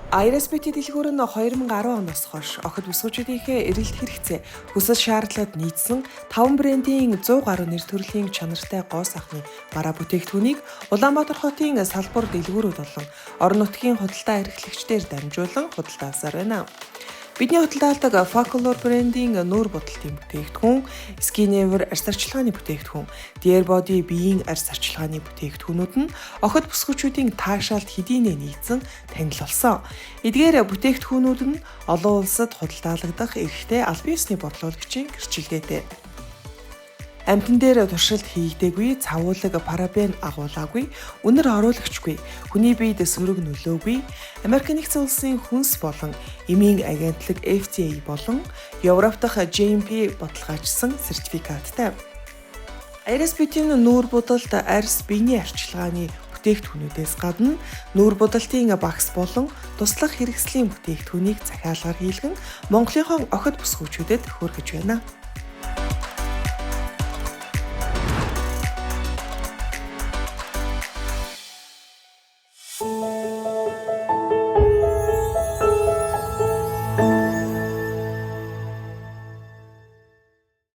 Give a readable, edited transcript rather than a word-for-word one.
IRSBT дэлгүүр нь 2010 оноос хойш охид бүсгүүчүүдийнхээ эрэлт хэрэгцээ, хүсэл шаардлаад нийцсэн 5 брендийн 100 гаруй нэр төрлийн чанартай гоо сахны бараа бүтээгдэхүүнийг Улаанбаатар хотын салбар дэлгүүрүүд болон орон нутгийн худалдаа эрхлэгчдээр дамжуулан худалдаасаар байна. Бидний худалдаалдаг Facolor брендийн нүүр бодолтын бүтээгдэхүүн, Skinnever арьс арчилгааны бүтээгдэхүүн, Dear Body биеийн арьс арчилгааны бүтээгдэхүүнүүд нь охид бүсгүүчүүдийн таашаалд хэдийнэ нийцэн танил болсон. Эдгээр бүтээгдэхүүнүүд нь олон улсад худалдаалагдах эрхтэй аль биесний борлуулагчийн гэрчилгээтэй. Амьтан дээр туршилт хийгдээгүй, цавуулаг парабен агуулаагүй, үнэр оруулагчгүй, хүний биед сөрөг нөлөөгүй, Америк нэгдсэн улсын хүнс болон эмийн агентлаг FDA болон Европ дахь GMP баталгаажсан сертификаттай. IRSBT-ийн нүүр будалд арьс биений арчилгааны бүтээгдэхүүнүүдээс гадна нүүр будалтын багс болон туслах хэрэгслийн бүтээгдэхүүнийг захиалгаар хийлгэн Монголынхон охид бүсгүүчүүдэд хүргэж байна.